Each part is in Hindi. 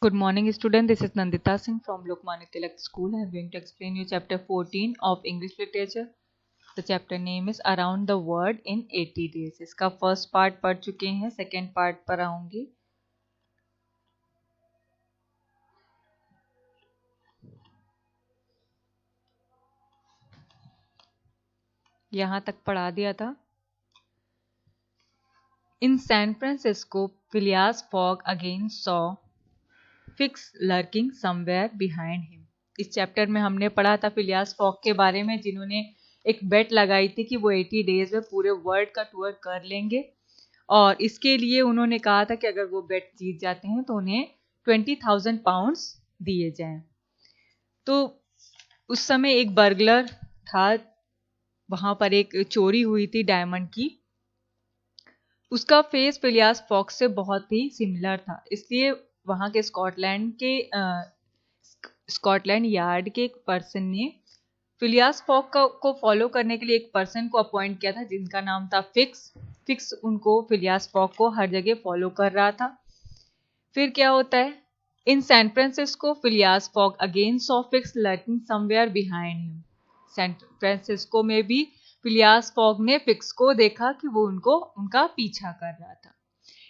Good morning, student. This is Nandita Singh from Lokmanya Tilak School. I am going to explain you chapter 14 of English literature. The chapter name is Around the World in 80 Days. इसका first part पढ़ चुके हैं, second part पर आऊंगी. यहाँ तक पढ़ा दिया था. In San Francisco, Phileas Fogg again saw Fix lurking somewhere behind him. इस चैप्टर में हमने पढ़ा था फिलियास फॉग के बारे में, जिन्होंने एक बेट लगाई थी कि वो 80 डेज में पूरे वर्ल्ड का टूर कर लेंगे और इसके लिए उन्होंने कहा था कि अगर वो बेट जीत जाते हैं तो उन्हें 20,000 पाउंड्स दिए जाएं. तो उस समय एक बर्गलर था, वहां पर एक चोरी हुई थी डायमंड की. उसका फेस फिलियास फॉग से बहुत ही सिमिलर था, इसलिए वहां के स्कॉटलैंड यार्ड के एक पर्सन ने फिलियास फॉग को फॉलो करने के लिए एक पर्सन को अपॉइंट किया था जिनका नाम था फिक्स उनको फिलियास फॉग को हर जगह फॉलो कर रहा था. फिर क्या होता है, in San Francisco Phileas Fogg again saw Fix lurking somewhere behind him. San Francisco में भी फिलियास फॉग ने फिक्स को देखा कि वो उनका पीछा कर रहा था.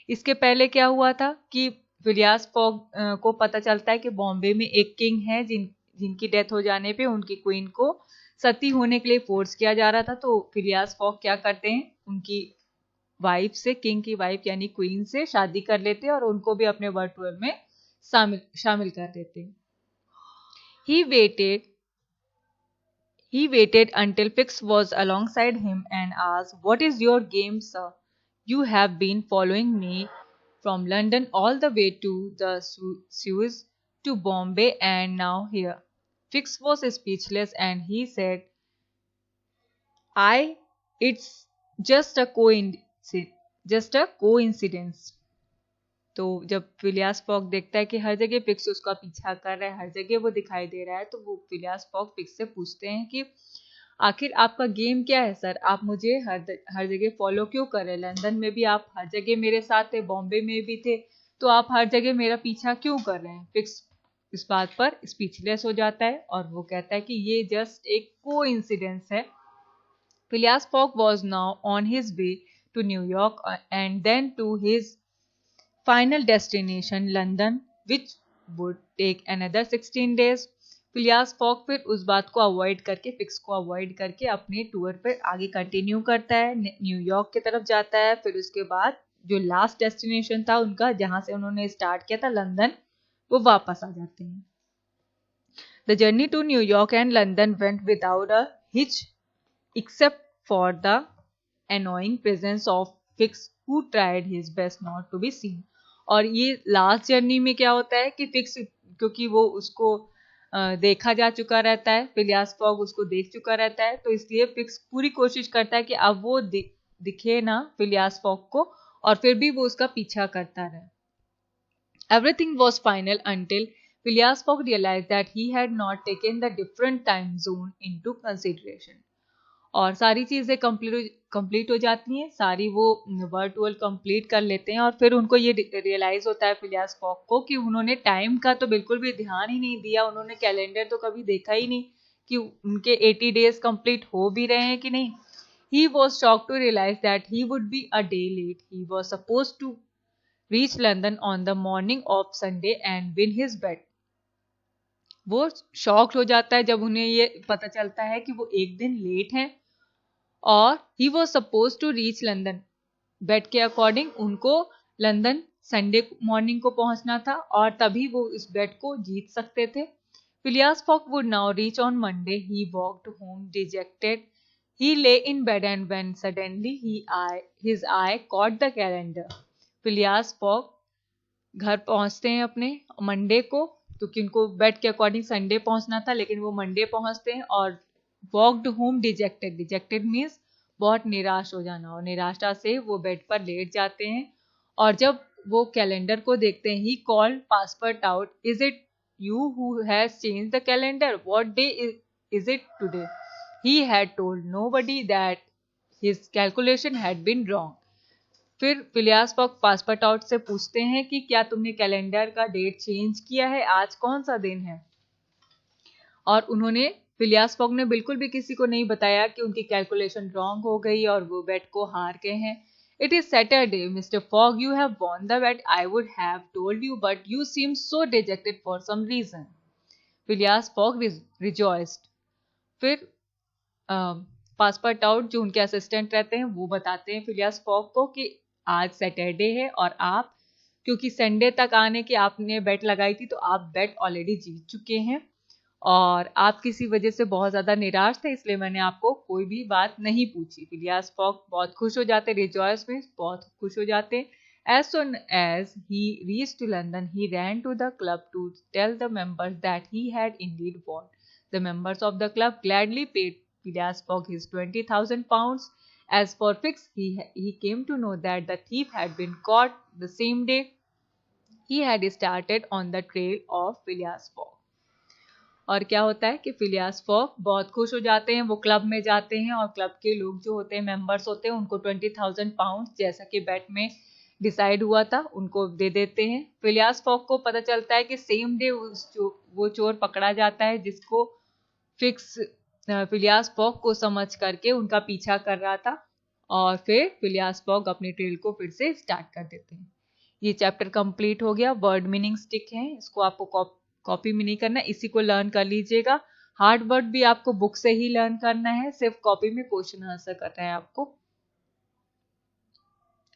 इसके पहले क्या हुआ था कि फिलियास फॉग को पता चलता है कि बॉम्बे में एक किंग है जिनकी डेथ हो जाने पे उनकी क्वीन को सती होने के लिए फोर्स किया जा रहा था. तो फिलियास फॉग क्या करते हैं, उनकी वाइफ से, किंग की वाइफ यानी क्वीन से शादी कर लेते हैं और उनको भी अपने वर्ल्ड टूर में शामिल कर देते हैं. He waited He waited until Fix was alongside him and asked, "What is your game, sir? You have been following me from London all the way to the Suez to Bombay and now here." Fix was speechless and he said, "I, it's just a coincidence." तो जब फिलियास फॉग देखता है कि हर जगह फिक्स उसका पीछा कर रहा है, हर जगह वो दिखाई दे रहा है, तो वो फिलियास फॉग फिक्स से पूछते हैं कि आखिर आपका गेम क्या है सर, आप मुझे हर जगह फॉलो क्यों कर रहे हैं? लंदन में भी आप हर जगह मेरे साथ थे, बॉम्बे में भी थे, तो आप हर जगह मेरा पीछा क्यों कर रहे हैं? फिक्स इस बात पर स्पीचलेस हो जाता है और वो कहता है कि ये जस्ट एक कोइंसिडेंस है. फिलियास fog was now on his way to New York and then to his final destination London, which would take another 16 days. फिलियास fog फिर उस बात को अवॉइड करके, फिक्स को अवॉइड करके अपने टूर पर आगे कंटिन्यू करता है, न्यूयॉर्क की तरफ जाता है. फिर उसके बाद जो लास्ट डेस्टिनेशन था उनका, जहां से उन्होंने स्टार्ट किया था, लंदन, वो वापस आ जाते हैं. The journey to New York and London went without a hitch except for the annoying presence of Fix, who tried his best not to be seen. और ये लास्ट जर्नी में क्या होता है कि फिक्स, क्योंकि वो उसको देखा जा चुका रहता है, फिलियास फॉग उसको देख चुका रहता है, तो इसलिए फिक्स पूरी कोशिश करता है कि अब वो दिखे ना फिलियास फॉग को, और फिर भी वो उसका पीछा करता रहे. Everything was final until Phileas Fogg realized that he had not taken the different time zone into consideration. और सारी चीजें कंप्लीट हो जाती हैं, सारी वो वर्ल्ड टूर कंप्लीट कर लेते हैं और फिर उनको ये रियलाइज होता है फिलियास फॉग को कि उन्होंने टाइम का तो बिल्कुल भी ध्यान ही नहीं दिया, उन्होंने कैलेंडर तो कभी देखा ही नहीं कि उनके 80 डेज कंप्लीट हो भी रहे हैं कि नहीं. He was shocked to realize that he would be a day late. He was supposed to reach London on the morning of Sunday and win his bet. वो शॉक्ड हो जाता है जब उन्हें ये पता चलता है कि वो एक दिन लेट हैं और he was suppose to reach London. Bet के अकॉर्डिंग उनको लंदन संडे मॉर्निंग को पहुंचना था और तभी वो इस बेट को जीत सकते थे. Phileas Fogg would now reach on Monday. He walked home dejected. He lay in bed and when suddenly his eye caught the calendar. Phileas Fogg घर पहुंचते हैं अपने मंडे को, क्योंकि उनको बेट के अकॉर्डिंग संडे पहुंचना था, लेकिन वो मंडे पहुंचते हैं और walked home dejected. Dejected means बहुत निराश हो जाना, और निराशा से वो बेड पर लेट जाते हैं. और जब वो कैलेंडर को देखते हैं, he called password out, is it you who has change the calendar? What day is it today? He had told nobody that his calculation had been wrong. फिर फिलियास फॉग पासपोर्ट आउट से पूछते हैं कि क्या तुमने कैलेंडर का डेट चेंज किया है, आज कौन सा दिन है। और उन्होंने फिलियास फॉग ने बिल्कुल भी किसी को नहीं बताया कि उनकी कैलकुलेशन रॉन्ग हो गई और वो बेट को हार गए हैं। It is Saturday Mister Fogg, you have won the bet, I would have told you but you seem so dejected for some reason. Phileas Fogg rejoiced. फिर पासपोर्ट आउट जो उनके असिस्टेंट रहते हैं वो बताते हैं फिलियास फॉग को कि आज सैटरडे है और आप क्योंकि संडे तक आने की आपने बेट लगाई थी तो आप बेट ऑलरेडी जीत चुके हैं और आप किसी वजह से बहुत ज्यादा निराश थे, इसलिए मैंने आपको कोई भी बात नहीं पूछी। फिलियास फॉग बहुत खुश हो जाते, रिजॉयस में बहुत खुश हो जाते। As soon as he reached to London, he ran to the club to tell the members that he had indeed won. The members of the club gladly paid Phileas Fogg his 20,000 pounds. As for Fix, he came to know that the thief had been caught the same day. He had started on the trail of Phileas Fogg. और क्या होता है कि फिलियास फॉग बहुत खुश हो जाते हैं, वो क्लब में जाते हैं और क्लब के लोग जो होते हैं मेंबर्स होते हैं उनको 20,000 पाउंड जैसा कि बेट में डिसाइड हुआ था उनको दे देते हैं। फिलियास फॉग को पता चलता है कि सेम डे वो चोर पकड़ा जाता है जिसको फिक्स फिलियास फॉग को समझ करके उनका पीछा कर रहा था और फिर फिलियास फॉग अपनी ट्रेल को फिर से स्टार्ट कर देते हैं। ये चैप्टर कंप्लीट हो गया। वर्ड मीनिंग स्टिक है, इसको आपको कॉपी में नहीं करना, इसी को लर्न कर लीजिएगा। हार्ड वर्ड भी आपको बुक से ही लर्न करना है, सिर्फ कॉपी में क्वेश्चन आंसर करना है आपको।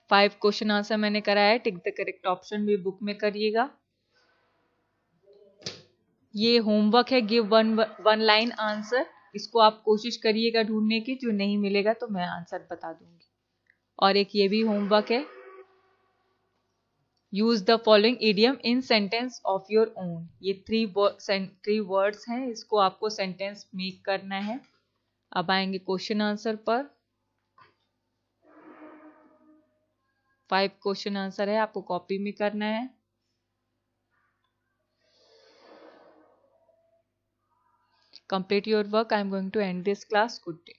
5 क्वेश्चन आंसर मैंने कराया है, टिक द करेक्ट ऑप्शन भी बुक में करिएगा। ये होमवर्क है, गिव वन लाइन आंसर, इसको आप कोशिश करिएगा ढूंढने की, जो नहीं मिलेगा तो मैं आंसर बता दूंगी। और एक ये भी होमवर्क है, use the following idiom in sentence of your own. ये 3 वर्ड्स हैं, इसको आपको सेंटेंस मेक करना है। अब आएंगे क्वेश्चन आंसर पर। 5 क्वेश्चन आंसर है, आपको कॉपी में करना है। Complete your work. I am going to end this class. Good day.